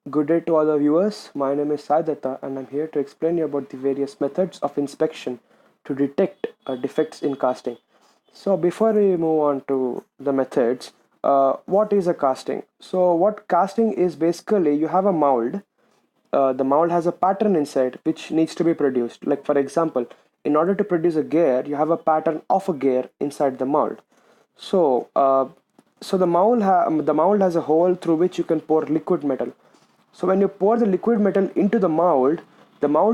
Good day to all the viewers. My name is Saidata and I'm here to explain you about the various methods of inspection to detect defects in casting. So before we move on to the methods, what is a casting? So what casting is basically you have a mold. The mold has a pattern inside which needs to be produced. Like for example, in order to produce a gear, you have a pattern of a gear inside the mold. So, the mold has a hole through which you can pour liquid metal. So when you pour the liquid metal into the mold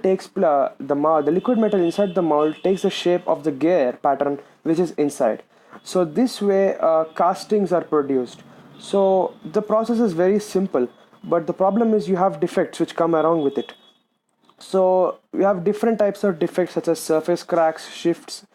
takes the liquid metal inside the mold takes the shape of the gear pattern which is inside. So this way, castings are produced. So the process is very simple, but the problem is you have defects which come along with it. So we have different types of defects such as surface cracks, shifts,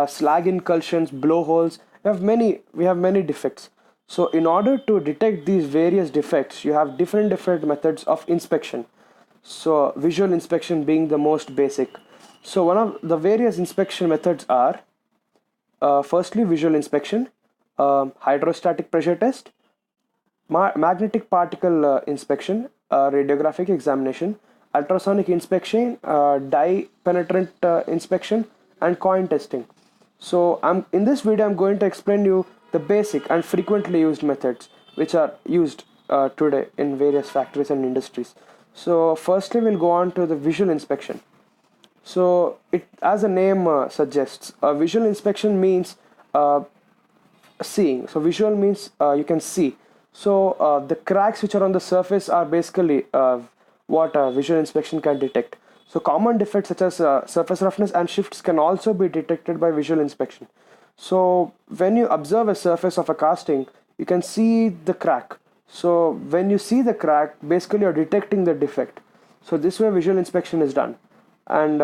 slag incursions, blowholes. We have many defects. So in order to detect these various defects, you have different methods of inspection. So visual inspection being the most basic. So one of the various inspection methods are firstly visual inspection, hydrostatic pressure test, magnetic particle inspection, radiographic examination, ultrasonic inspection, dye penetrant inspection, and coin testing. So in this video I'm going to explain you the basic and frequently used methods which are used today in various factories and industries. So firstly we'll go on to the visual inspection. So it, as the name suggests, a visual inspection means uh, seeing. So visual means you can see. So the cracks which are on the surface are basically what visual inspection can detect. So common defects such as surface roughness and shifts can also be detected by visual inspection. So when you observe a surface of a casting, you can see the crack. So when you see the crack, basically you're detecting the defect. So this way visual inspection is done. And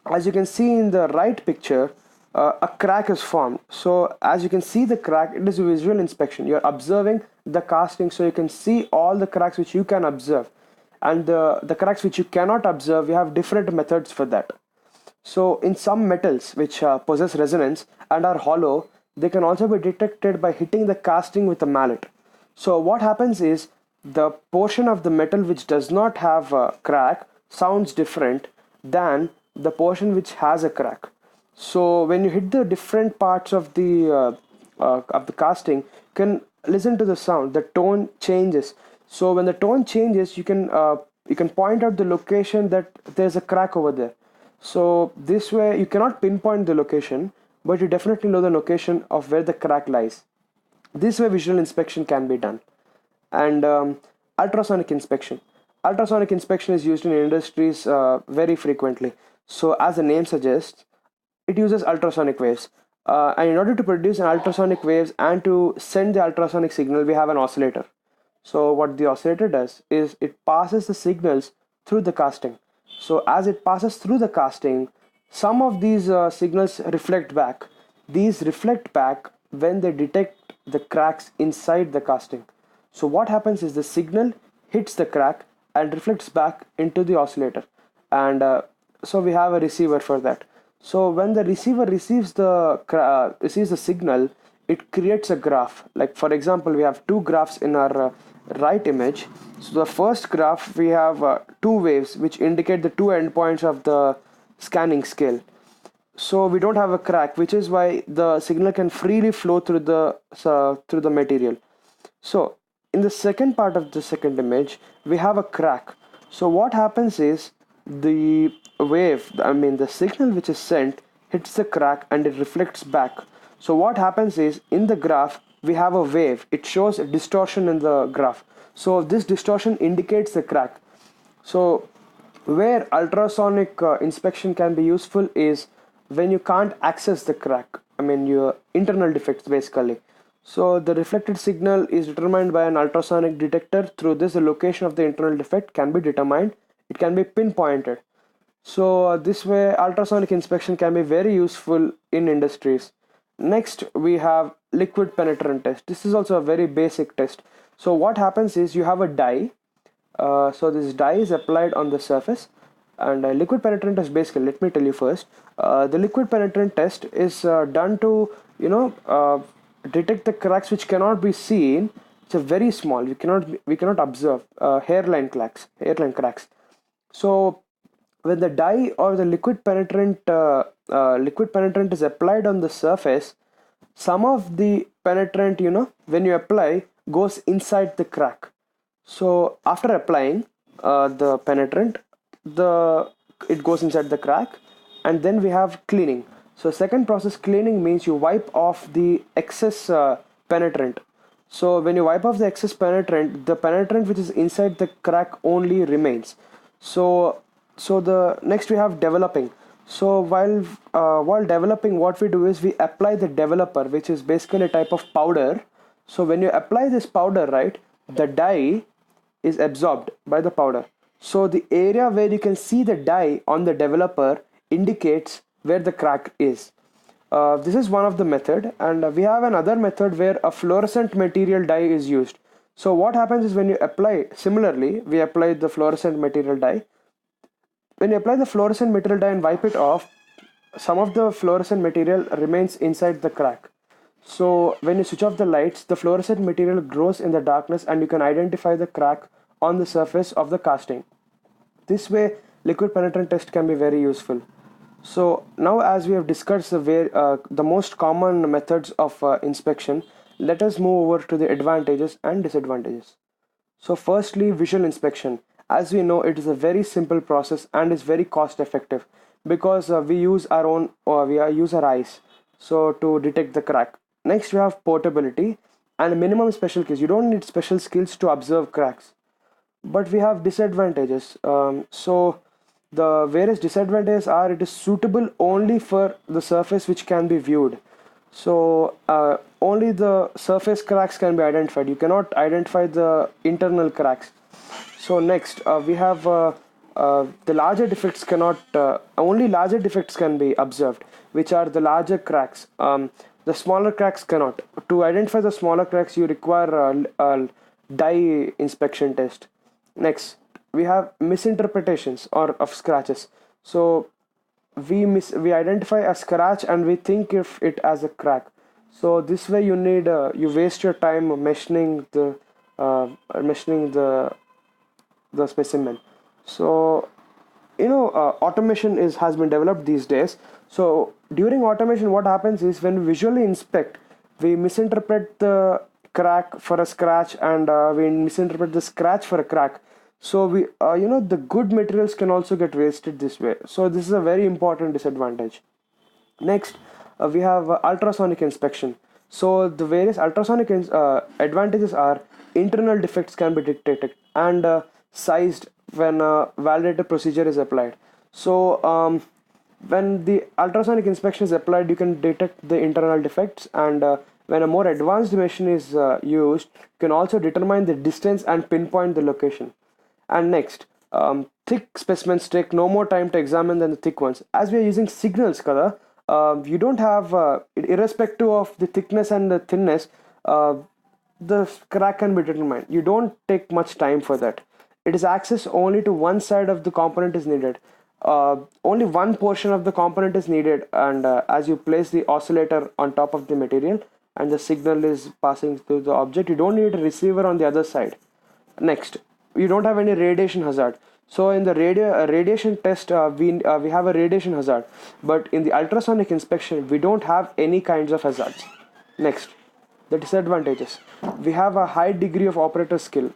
as you can see in the right picture, a crack is formed. So as you can see the crack, it is visual inspection. You're observing the casting, so you can see all the cracks which you can observe. And the cracks which you cannot observe, we have different methods for that. So in some metals which possess resonance and are hollow, they can also be detected by hitting the casting with a mallet. So what happens is the portion of the metal which does not have a crack sounds different than the portion which has a crack. So when you hit the different parts of the casting, you can listen to the sound. The tone changes. So when the tone changes, you can point out the location that there's a crack over there. So this way you cannot pinpoint the location, but you definitely know the location of where the crack lies. This way visual inspection can be done. And ultrasonic inspection. Ultrasonic inspection is used in industries very frequently. So as the name suggests, it uses ultrasonic waves. And in order to produce an ultrasonic waves and to send the ultrasonic signal, we have an oscillator. So what the oscillator does is it passes the signals through the casting. So as it passes through the casting, some of these signals reflect back. These reflect back when they detect the cracks inside the casting. So what happens is the signal hits the crack and reflects back into the oscillator. And so we have a receiver for that. So when the receiver receives the signal, it creates a graph. Like for example, we have two graphs in our right image. So the first graph we have two waves which indicate the two endpoints of the scanning scale. So we don't have a crack, which is why the signal can freely flow through the material. So in the second part of the second image, we have a crack. So what happens is the the signal which is sent hits the crack and it reflects back. So what happens is in the graph, we have a wave. It shows a distortion in the graph. So this distortion indicates the crack. So where ultrasonic inspection can be useful is when you can't access the crack. Your internal defects basically. So the reflected signal is determined by an ultrasonic detector. Through this, the location of the internal defect can be determined. It can be pinpointed. So this way, ultrasonic inspection can be very useful in industries. Next, we have liquid penetrant test. This is also a very basic test. So what happens is you have a dye. So this dye is applied on the surface, and liquid penetrant test basically. Let me tell you first. The liquid penetrant test is done to detect the cracks which cannot be seen It's a very small. We cannot observe hairline cracks. So when the dye or the liquid penetrant is applied on the surface, some of the penetrant, when you apply, goes inside the crack. So after applying the penetrant, the it goes inside the crack, and then we have cleaning. So second process, cleaning, means you wipe off the excess penetrant. So when you wipe off the excess penetrant, the penetrant which is inside the crack only remains. So the next we have developing. So while developing, what we do is we apply the developer, which is basically a type of powder. So when you apply this powder, right, the dye is absorbed by the powder. So the area where you can see the dye on the developer indicates where the crack is. This is one of the method, and we have another method where a fluorescent material dye is used. So what happens is, when you apply, similarly, we apply the fluorescent material dye. When you apply the fluorescent material dye and wipe it off, some of the fluorescent material remains inside the crack. So when you switch off the lights, the fluorescent material grows in the darkness and you can identify the crack on the surface of the casting. This way, liquid penetrant test can be very useful. So now, as we have discussed the most common methods of inspection, let us move over to the advantages and disadvantages. So firstly, visual inspection. As we know, it is a very simple process and is very cost effective, because we use our eyes so to detect the crack. Next, we have portability and minimum special skills. You don't need special skills to observe cracks. But we have disadvantages. So the various disadvantages are: it is suitable only for the surface which can be viewed. So only the surface cracks can be identified. You cannot identify the internal cracks. So next, we have the larger defects cannot only larger defects can be observed, which are the larger cracks. The smaller cracks cannot. To identify the smaller cracks, you require a dye inspection test. Next, we have misinterpretations or of scratches. So we identify a scratch and we think of it as a crack. So this way you waste your time measuring the specimen. So automation has been developed these days. So during automation, what happens is, when we visually inspect, we misinterpret the crack for a scratch, and we misinterpret the scratch for a crack. So the good materials can also get wasted this way. So this is a very important disadvantage. Next, we have ultrasonic inspection. So the various ultrasonic advantages are: internal defects can be detected and sized when a validated procedure is applied. So when the ultrasonic inspection is applied, you can detect the internal defects, and when a more advanced machine is used, you can also determine the distance and pinpoint the location. And next, thick specimens take no more time to examine than the thick ones. As we are using signals color, you don't have, irrespective of the thickness and the thinness, the crack can be determined. You don't take much time for that. It is access only to one side of the component is needed. Only one portion of the component is needed, and as you place the oscillator on top of the material and the signal is passing through the object, you don't need a receiver on the other side. Next, you don't have any radiation hazard. So in the radiation test, we have a radiation hazard, but in the ultrasonic inspection, we don't have any kinds of hazards. Next, the disadvantages: we have a high degree of operator skill.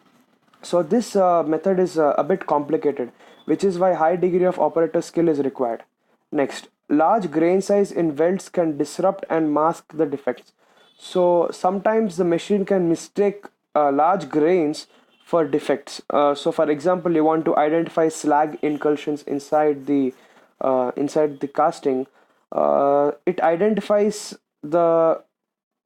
So this method is a bit complicated, which is why high degree of operator skill is required. Next, large grain size in welds can disrupt and mask the defects. So sometimes the machine can mistake large grains for defects. So for example, you want to identify slag incursions inside the casting. It identifies the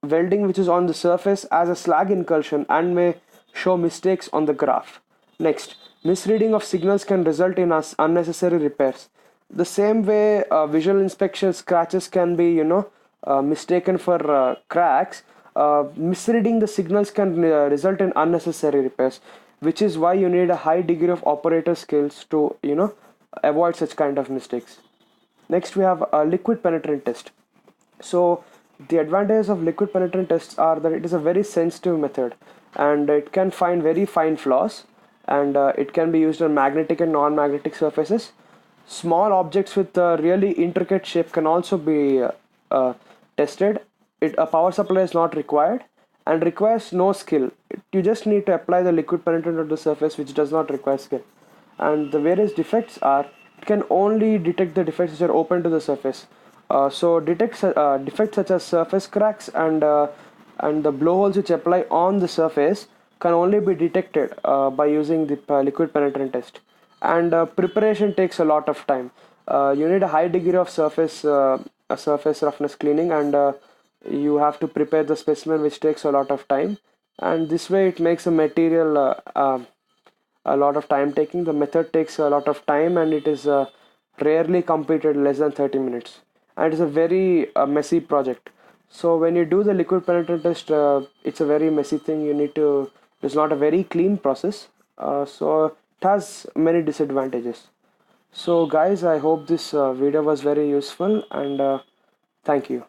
welding which is on the surface as a slag incursion and may show mistakes on the graph. Next, misreading of signals can result in unnecessary repairs. The same way, visual inspection scratches can be mistaken for cracks. Misreading the signals can result in unnecessary repairs, which is why you need a high degree of operator skills to avoid such kind of mistakes. Next, we have a liquid penetrant test. So the advantages of liquid penetrant tests are that it is a very sensitive method. and it can find very fine flaws, and it can be used on magnetic and non-magnetic surfaces. Small objects with really intricate shape can also be uh, tested. A power supply is not required and requires no skill. You just need to apply the liquid penetrant on the surface, which does not require skill. And the various defects are, it can only detect the defects which are open to the surface. So detects defects such as surface cracks and the blowholes which apply on the surface can only be detected by using the liquid penetrant test. And preparation takes a lot of time. You need a high degree of surface roughness cleaning, and you have to prepare the specimen, which takes a lot of time. And this way it makes a material a lot of time taking. The method takes a lot of time, and it is rarely completed less than 30 minutes. And it is a very messy project. So when you do the liquid penetrant test, it's a very messy thing. It's not a very clean process. So it has many disadvantages. So guys, I hope this video was very useful, and thank you.